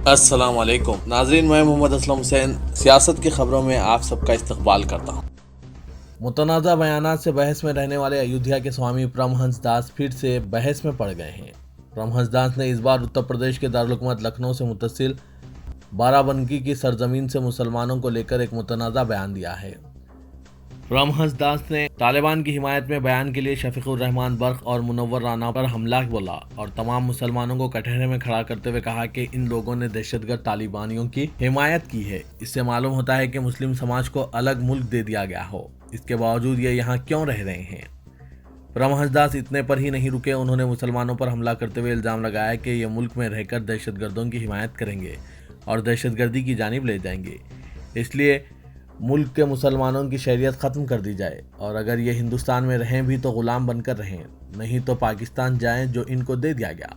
السلام علیکم ناظرین، میں محمد اسلم حسین سیاست کی خبروں میں آپ سب کا استقبال کرتا ہوں۔ متنازع بیانات سے بحث میں رہنے والے ایودھیا کے سوامی پرمہنس داس پھر سے بحث میں پڑ گئے ہیں۔ پرمہنس داس نے اس بار اتر پردیش کے دارالحکومت لکھنؤ سے متصل بارہ بنکی کی سرزمین سے مسلمانوں کو لے کر ایک متنازع بیان دیا ہے۔ پرمہنس داس نے طالبان کی حمایت میں بیان کے لیے شفیق الرحمان برق اور منور رانا پر حملہ بولا اور تمام مسلمانوں کو کٹہرے میں کھڑا کرتے ہوئے کہا کہ ان لوگوں نے دہشت گرد طالبانیوں کی حمایت کی ہے۔ اس سے معلوم ہوتا ہے کہ مسلم سماج کو الگ ملک دے دیا گیا ہو، اس کے باوجود یہ یہاں کیوں رہ رہے ہیں۔ پرمہنس داس اتنے پر ہی نہیں رکے، انہوں نے مسلمانوں پر حملہ کرتے ہوئے الزام لگایا کہ یہ ملک میں رہ کر دہشت گردوں کی حمایت کریں گے اور دہشت گردی کی جانب لے جائیں گے، اس لیے ملک کے مسلمانوں کی شہریت ختم کر دی جائے، اور اگر یہ ہندوستان میں رہیں بھی تو غلام بن کر رہیں، نہیں تو پاکستان جائیں جو ان کو دے دیا گیا۔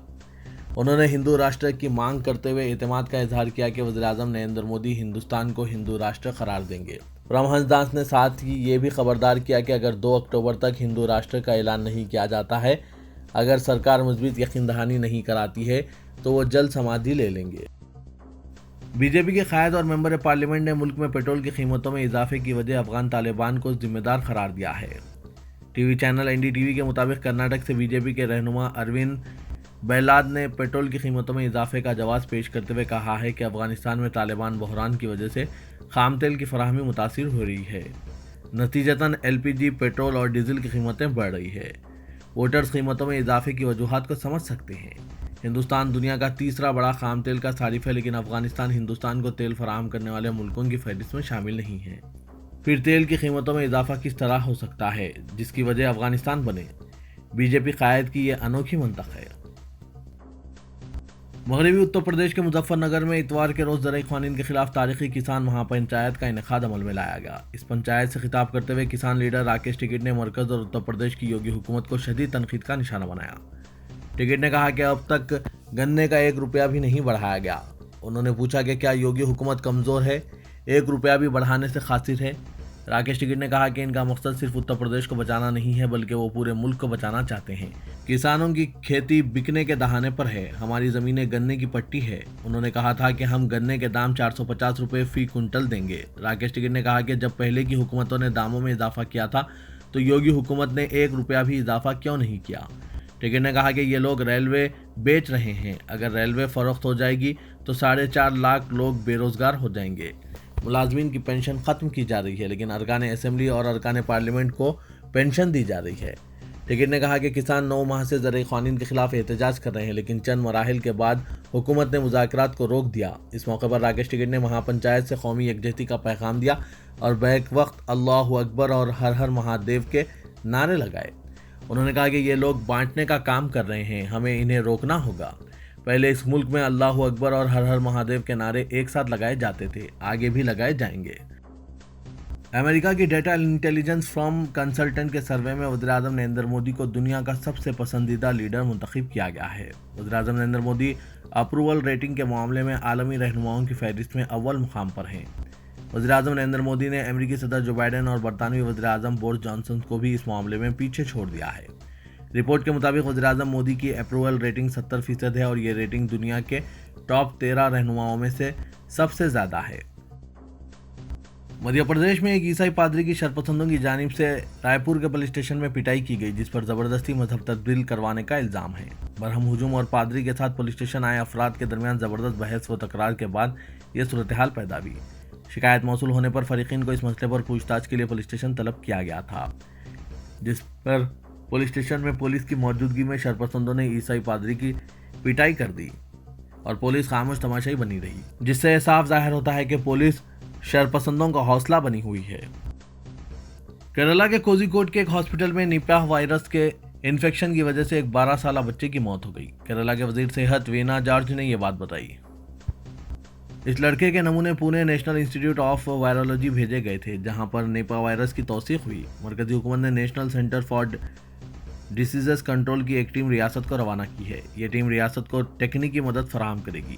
انہوں نے ہندو راشٹر کی مانگ کرتے ہوئے اعتماد کا اظہار کیا کہ وزیر اعظم نریندر مودی ہندوستان کو ہندو راشٹر قرار دیں گے۔ پرمہنس داس نے ساتھ ہی یہ بھی خبردار کیا کہ اگر 2 اکتوبر تک ہندو راشٹر کا اعلان نہیں کیا جاتا ہے، اگر سرکار مثبت یقین دہانی نہیں کراتی ہے تو وہ جلد سمادھی لے لیں گے۔ بی جے پی کے قائد اور ممبر پارلیمنٹ نے ملک میں پیٹرول کی قیمتوں میں اضافے کی وجہ افغان طالبان کو ذمہ دار قرار دیا ہے۔ ٹی وی چینل NDTV کے مطابق کرناٹک سے بی جے پی کے رہنما اروند بیلاد نے پیٹرول کی قیمتوں میں اضافے کا جواز پیش کرتے ہوئے کہا ہے کہ افغانستان میں طالبان بحران کی وجہ سے خام تیل کی فراہمی متاثر ہو رہی ہے، نتیجتاً LPG، پیٹرول اور ڈیزل کی قیمتیں بڑھ رہی ہے۔ ووٹرز قیمتوں میں اضافے کی وجوہات کو سمجھ سکتے ہیں۔ ہندوستان دنیا کا تیسرا بڑا خام تیل کا صارف ہے، لیکن افغانستان ہندوستان کو تیل فراہم کرنے والے ملکوں کی فہرست میں شامل نہیں ہے۔ پھر تیل کی قیمتوں میں اضافہ کس طرح ہو سکتا ہے جس کی وجہ افغانستان بنے؟ بی جے پی قائد کی یہ انوکھی منطق ہے۔ مغربی اتر پردیش کے مظفر نگر میں اتوار کے روز زرعی قوانین کے خلاف تاریخی کسان مہا پنچایت کا انعقاد عمل میں لایا گیا۔ اس پنچایت سے خطاب کرتے ہوئے کسان لیڈر راکیش ٹکیٹ نے مرکز اور اتر پردیش کی یوگی حکومت کو شدید تنقید کا نشانہ بنایا۔ ٹکیٹ نے کہا کہ اب تک گنے کا 1 روپیہ بھی نہیں بڑھایا گیا۔ انہوں نے پوچھا کہ کیا یوگی حکومت کمزور ہے، 1 روپیہ بھی بڑھانے سے قاصر ہے؟ راکیش ٹکیٹ نے کہا کہ ان کا مقصد صرف اتر پردیش کو بچانا نہیں ہے بلکہ وہ پورے ملک کو بچانا چاہتے ہیں۔ کسانوں کی کھیتی بکنے کے دہانے پر ہے، ہماری زمینیں گنے کی پٹی ہے۔ انہوں نے کہا تھا کہ ہم گنے کے دام 450 روپے فی کنٹل دیں گے۔ راکیش ٹکیٹ نے کہا کہ جب پہلے کی حکومتوں نے داموں میں اضافہ کیا تھا تو یوگی حکومت نے 1 روپیہ بھی اضافہ کیوں نہیں کیا؟ ٹکیٹ نے کہا کہ یہ لوگ ریلوے بیچ رہے ہیں، اگر ریلوے فروخت ہو جائے گی تو 4.5 لاکھ لوگ بے روزگار ہو جائیں گے۔ ملازمین کی پینشن ختم کی جا رہی ہے، لیکن ارکان اسمبلی اور ارکان پارلیمنٹ کو پینشن دی جا رہی ہے۔ ٹکیٹ نے کہا کہ کسان 9 ماہ سے زرعی قوانین کے خلاف احتجاج کر رہے ہیں، لیکن چند مراحل کے بعد حکومت نے مذاکرات کو روک دیا۔ اس موقع پر راکیش ٹکیٹ نے مہا پنچایت سے قومی یکجہتی کا پیغام دیا اور بیک وقت اللہ اکبر اور ہر ہر مہادیو کے نعرے لگائے۔ انہوں نے کہا کہ یہ لوگ بانٹنے کا کام کر رہے ہیں، ہمیں انہیں روکنا ہوگا۔ پہلے اس ملک میں اللہ اکبر اور ہر ہر مہادیو کے نعرے ایک ساتھ لگائے جاتے تھے، آگے بھی لگائے جائیں گے۔ امریکہ کی ڈیٹا انٹیلیجنس فرم کنسلٹنٹ کے سروے میں وزیر اعظم نریندر مودی کو دنیا کا سب سے پسندیدہ لیڈر منتخب کیا گیا ہے۔ وزیر اعظم نریندر مودی اپروول ریٹنگ کے معاملے میں عالمی رہنماؤں کی فہرست میں اول مقام پر ہیں۔ وزیر اعظم نریندر مودی نے امریکی صدر جو بائیڈن اور برطانوی وزیر اعظم بورس جانسن کو بھی اس معاملے میں پیچھے چھوڑ دیا ہے۔ رپورٹ کے مطابق وزیر اعظم مودی کی اپروول ریٹنگ 70% ہے اور یہ ریٹنگ دنیا کے ٹاپ 13 رہنماؤں میں سے سب سے زیادہ ہے۔ مدھیہ پردیش میں ایک عیسائی پادری کی شرپسندوں کی جانب سے رائے پور کے پولیس اسٹیشن میں پٹائی کی گئی، جس پر زبردستی مذہب تبدیل کروانے کا الزام ہے۔ برہم ہجوم اور پادری کے ساتھ پولیس اسٹیشن آئے افراد کے درمیان زبردست بحث و تکرار کے بعد یہ صورتحال پیدا ہوئی۔ شکایت موصول ہونے پر فریقین کو اس مسئلے پر پوچھ تاچھ کے لیے پولیس اسٹیشن طلب کیا گیا تھا، جس پر پولیس اسٹیشن میں پولیس کی موجودگی میں شرپسندوں نے عیسائی پادری کی پٹائی کر دی اور پولیس خاموش تماشائی بنی رہی، جس سے صاف ظاہر ہوتا ہے کہ پولیس شرپسندوں کا حوصلہ بنی ہوئی ہے۔ کیرالہ کے کوزیکوڈ کے ایک ہاسپٹل میں نیپاہ وائرس کے انفیکشن کی وجہ سے ایک 12 سالہ بچے کی موت ہو گئی۔ کیرالہ کے وزیر صحت وینا جارج نے یہ بات بتائی۔ اس لڑکے کے نمونے پونے نیشنل انسٹی ٹیوٹ آف وائرولوجی بھیجے گئے تھے، جہاں پر نیپاہ وائرس کی توثیق ہوئی۔ مرکزی حکومت نے نیشنل سینٹر فار ڈیسیزز کنٹرول کی ایک ٹیم ریاست کو روانہ کی ہے۔ یہ ٹیم ریاست کو تکنیکی مدد فراہم کرے گی۔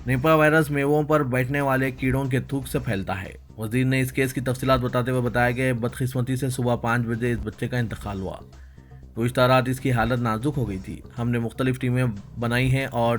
نیپاہ وائرس میووں پر بیٹھنے والے کیڑوں کے تھوک سے پھیلتا ہے۔ وزیر نے اس کیس کی تفصیلات بتاتے ہوئے بتایا کہ بدقسمتی سے صبح 5 بجے اس بچے کا انتقال ہوا۔ گزشتہ رات اس کی حالت نازک ہو گئی تھی۔ ہم نے مختلف ٹیمیں بنائی ہیں اور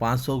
500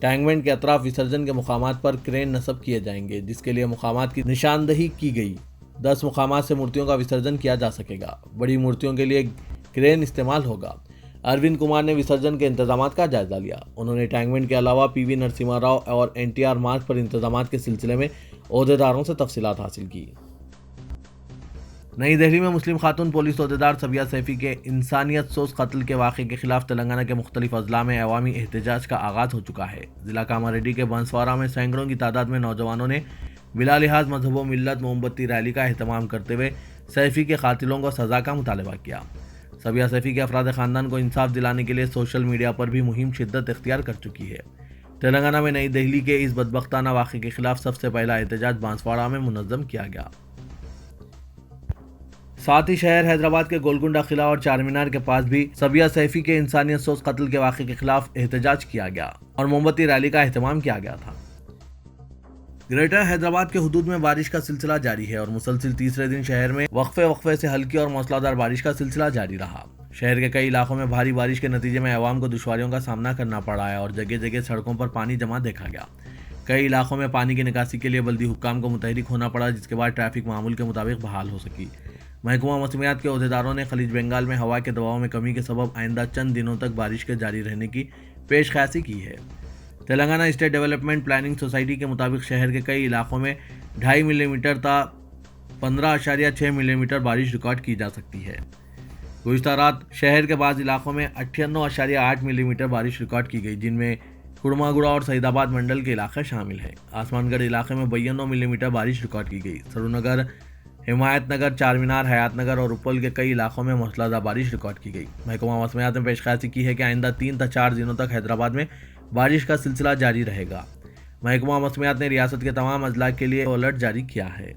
ٹینک بینڈ کے اطراف وسرجن کے مقامات پر کرین نصب کیے جائیں گے، جس کے لیے مقامات کی نشاندہی کی گئی۔ 10 مقامات سے مورتیوں کا وسرجن کیا جا سکے گا۔ بڑی مورتیوں کے لیے کرین استعمال ہوگا۔ اروند کمار نے وسرجن کے انتظامات کا جائزہ لیا۔ انہوں نے ٹینک بینڈ کے علاوہ پی وی نرسمہا راؤ اور NTR مارگ پر انتظامات کے سلسلے میں عہدیداروں سے تفصیلات حاصل کی۔ نئی دہلی میں مسلم خاتون پولیس عہدیدار صبیہ سیفی کے انسانیت سوز قتل کے واقعے کے خلاف تلنگانہ کے مختلف اضلاع میں عوامی احتجاج کا آغاز ہو چکا ہے۔ ضلع کاماریڈی کے بنسوارہ میں سینکڑوں کی تعداد میں نوجوانوں نے بلا لحاظ مذہب و ملت موم بتی ریلی کا اہتمام کرتے ہوئے سیفی کے قاتلوں کو سزا کا مطالبہ کیا۔ صبیہ سیفی کے افراد خاندان کو انصاف دلانے کے لیے سوشل میڈیا پر بھی مہم شدت اختیار کر چکی ہے۔ تلنگانہ میں نئی دہلی کے اس بدبختانہ واقعے کے خلاف سب سے پہلا احتجاج بنسوارہ میں منظم کیا گیا۔ ساتھ ہی شہر حیدرآباد کے گولکنڈہ قلعہ اور چار مینار کے پاس بھی صبیہ سیفی کے انسانیت سوز قتل کے واقعے کے خلاف احتجاج کیا گیا اور موم بتی ریلی کا اہتمام کیا گیا تھا۔ گریٹر حیدرآباد کے حدود میں بارش کا سلسلہ جاری ہے اور مسلسل تیسرے دن شہر میں وقفے سے ہلکی اور موسلا دھار بارش کا سلسلہ جاری رہا۔ شہر کے کئی علاقوں میں بھاری بارش کے نتیجے میں عوام کو دشواریوں کا سامنا کرنا پڑا ہے اور جگہ جگہ سڑکوں پر پانی جمع دیکھا گیا۔ کئی علاقوں میں پانی کی نکاسی کے لیے بلدی حکام کو متحرک ہونا پڑا، جس کے بعد ٹریفک معمول کے مطابق بحال ہو سکی۔ محکمہ موسمیات کے عہدیداروں نے خلیج بنگال میں ہوا کے دباؤ میں کمی کے سبب آئندہ چند دنوں تک بارش کے جاری رہنے کی پیش خیاسی کی ہے۔ Telangana state development planning society کے مطابق شہر کے کئی علاقوں میں 2.5 ملی میٹر تا 15.6 ملی میٹر بارش ریکارڈ کی جا سکتی ہے۔ گزشتہ رات شہر کے بعض علاقوں میں 98.8 ملی میٹر بارش ریکارڈ کی گئی، جن میں کڑماگوڑا اور سعید آباد منڈل کے علاقے شامل ہیں۔ آسمان گڑھ علاقے میں 92 ملی میٹر بارش ریکارڈ کی گئی۔ سرو نگر، حمایت نگر، چار مینار، حیات نگر اور اپل کے کئی علاقوں میں موسلا دھار بارش ریکارڈ کی گئی۔ محکمہ موسمیات نے پیش خیاسی کی ہے کہ آئندہ 3 تا 4 دنوں تک حیدرآباد میں بارش کا سلسلہ جاری رہے گا۔ محکمہ موسمیات نے ریاست کے تمام اضلاع کے لیے الرٹ جاری کیا ہے۔